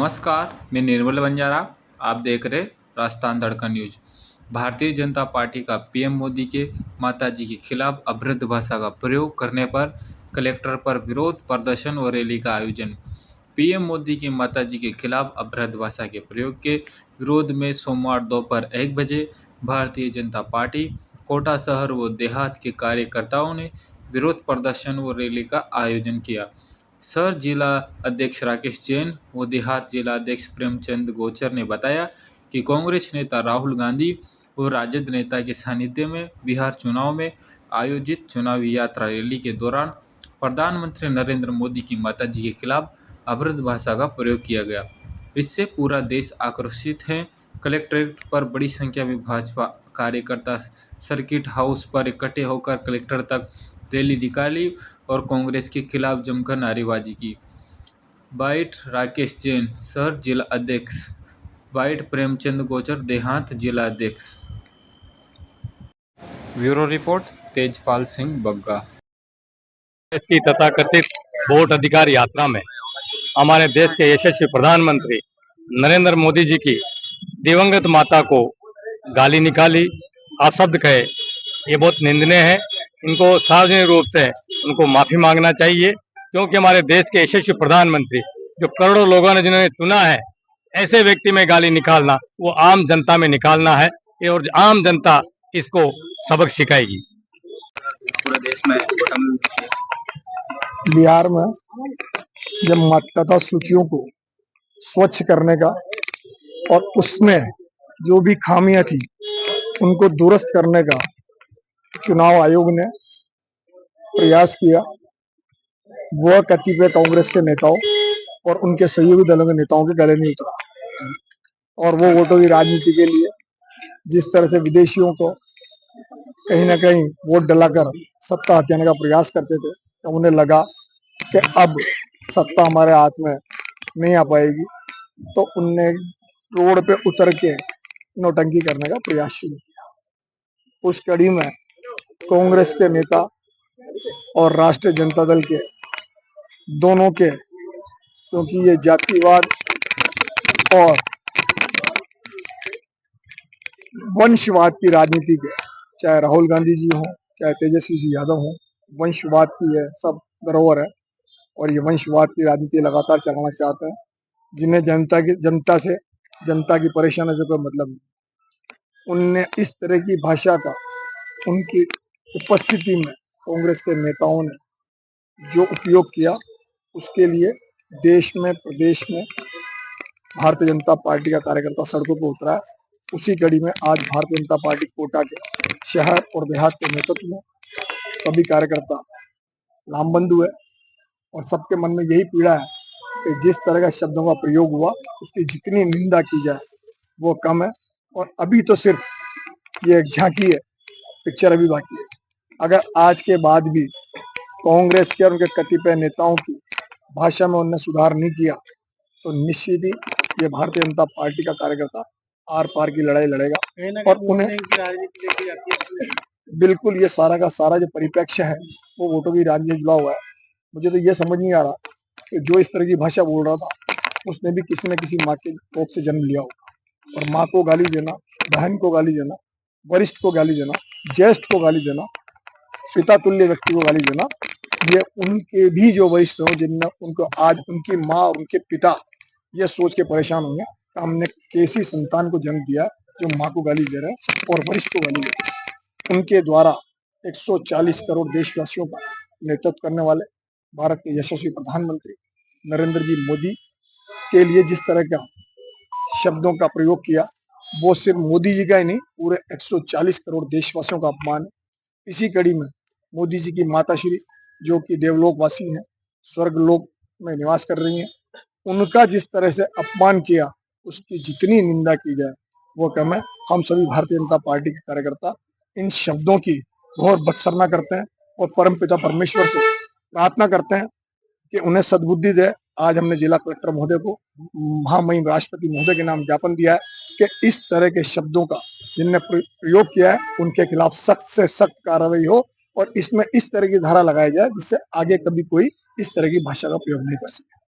नमस्कार, मैं निर्मल बंजारा। आप देख रहे राजस्थान तड़का न्यूज। भारतीय जनता पार्टी का पीएम मोदी के माताजी के खिलाफ अभद्र भाषा का प्रयोग करने पर कलेक्टर पर विरोध प्रदर्शन और रैली का आयोजन। पीएम मोदी की माताजी के खिलाफ अभद्र भाषा के प्रयोग के विरोध में सोमवार दोपहर 1 बजे भारतीय जनता पार्टी कोटा शहर व देहात के कार्यकर्ताओं ने विरोध प्रदर्शन व रैली का आयोजन किया। शहर जिला अध्यक्ष राकेश जैन व देहात जिला अध्यक्ष प्रेमचंद गोचर ने बताया कि कांग्रेस नेता राहुल गांधी और राजद नेता के सानिध्य में बिहार चुनाव में आयोजित चुनावी यात्रा रैली के दौरान प्रधानमंत्री नरेंद्र मोदी की माताजी के खिलाफ अभद्र भाषा का प्रयोग किया गया। इससे पूरा देश आक्रोशित है। कलेक्ट्रेट पर बड़ी संख्या में भाजपा कार्यकर्ता सर्किट हाउस पर इकट्ठे होकर कलेक्टर तक रैली निकाली और कांग्रेस के खिलाफ जमकर नारेबाजी की। बाइट राकेश जैन, शहर जिला अध्यक्ष। बाइट प्रेमचंद गोचर, देहात जिला अध्यक्ष। Bureau report Tejpal Singh Bagga. की तथाकथित वोट अधिकार यात्रा में हमारे देश के यशस्वी प्रधानमंत्री नरेंद्र मोदी जी की दिवंगत माता को गाली निकाली, अपशब्द कहे, ये बहुत निंदनीय है। इनको सार्वजनिक रूप से उनको माफी मांगना चाहिए, क्योंकि हमारे देश के यशस्वी प्रधानमंत्री जो करोड़ों लोगों ने जिन्होंने चुना है, ऐसे व्यक्ति में गाली निकालना वो आम जनता में निकालना है और आम जनता इसको सबक सिखाएगी। पूरे देश में बिहार में जब मतदाता सूचियों को स्वच्छ करने का और उसमें जो भी खामियां थी उनको दुरुस्त करने का चुनाव आयोग ने प्रयास किया। वह कतिपय कांग्रेस के नेताओं और उनके सहयोगी दलों के नेताओं के गले नहीं उतरा और वो वोटों की राजनीति के लिए जिस तरह से विदेशियों को कहीं ना कहीं वोट डलाकर सत्ता हथियाने का प्रयास करते थे, तो उन्हें लगा कि अब सत्ता हमारे हाथ में नहीं आ पाएगी, तो उनने रोड पे उतर के नौटंकी करने का प्रयास शुरू किया। उस कड़ी में कांग्रेस के नेता और राष्ट्रीय जनता दल के दोनों के, क्योंकि ये जातिवाद और वंशवाद की राजनीति के, चाहे राहुल गांधी जी हों चाहे तेजस्वी जी यादव हों, वंशवाद की है सब धरोहर है और ये वंशवाद की राजनीति लगातार चलाना चाहते हैं, जिन्हें जनता की परेशानी से कोई मतलब नहीं। उनने इस तरह की भाषा का उनकी उपस्थिति में कांग्रेस के नेताओं ने जो उपयोग किया, उसके लिए देश में प्रदेश में भारतीय जनता पार्टी का कार्यकर्ता सड़कों पर उतरा है। उसी कड़ी में आज भारतीय जनता पार्टी कोटा के शहर और देहात के नेतृत्व में सभी कार्यकर्ता लामबंद हुए और सबके मन में यही पीड़ा है कि जिस तरह का शब्दों का प्रयोग हुआ उसकी जितनी निंदा की जाए वो कम है। और अभी तो सिर्फ ये एक झांकी है, पिक्चर अभी बाकी है। अगर आज के बाद भी कांग्रेस के और उनके कतिपय नेताओं की भाषा में उन्होंने सुधार नहीं किया, तो निश्चित ही ये भारतीय जनता पार्टी का कार्यकर्ता आर पार की लड़ाई लड़ेगा। और उन्हें बिल्कुल ये सारा का सारा जो परिप्रेक्ष्य है वो वोटों की राजनीति जुड़ा हुआ है। मुझे तो ये समझ नहीं आ रहा कि जो इस तरह की भाषा बोल रहा था उसने भी किसी न किसी माँ के कोख से जन्म लिया होगा। और माँ को गाली देना, बहन को गाली देना, वरिष्ठ को गाली देना, ज्येष्ठ को गाली देना, पिता तुल्य व्यक्ति को गाली देना, ये उनके भी जो वरिष्ठ हो जिनने उनको आज उनकी माँ और उनके पिता ये सोच के परेशान होंगे कि हमने कैसी संतान को जन्म दिया जो माँ को गाली दे रहे हैं और वरिष्ठ को गाली दे रहे हैं। उनके द्वारा 140 करोड़ देशवासियों का नेतृत्व करने वाले भारत के यशस्वी प्रधानमंत्री नरेंद्र जी मोदी के लिए जिस तरह का शब्दों का प्रयोग किया, वो सिर्फ मोदी जी का ही नहीं, पूरे 140 करोड़ देशवासियों का अपमान है। इसी कड़ी में मोदी जी की माताश्री जो कि देवलोक वासी हैं, स्वर्ग लोक में निवास कर रही हैं, उनका जिस तरह से अपमान किया, उसकी जितनी निंदा की जाए वो कम है। हम सभी भारतीय जनता पार्टी के कार्यकर्ता इन शब्दों की बहुत बदसरना करते हैं और परमपिता परमेश्वर से प्रार्थना करते हैं कि उन्हें सद्बुद्धि दे। आज हमने जिला कलेक्टर महोदय को महामहिम राष्ट्रपति महोदय के नाम ज्ञापन दिया है कि इस तरह के शब्दों का जिनने प्रयोग किया है उनके खिलाफ सख्त से सख्त कार्रवाई हो और इसमें इस तरह की धारा लगाई जाए जिससे आगे कभी कोई इस तरह की भाषा का प्रयोग नहीं कर सके।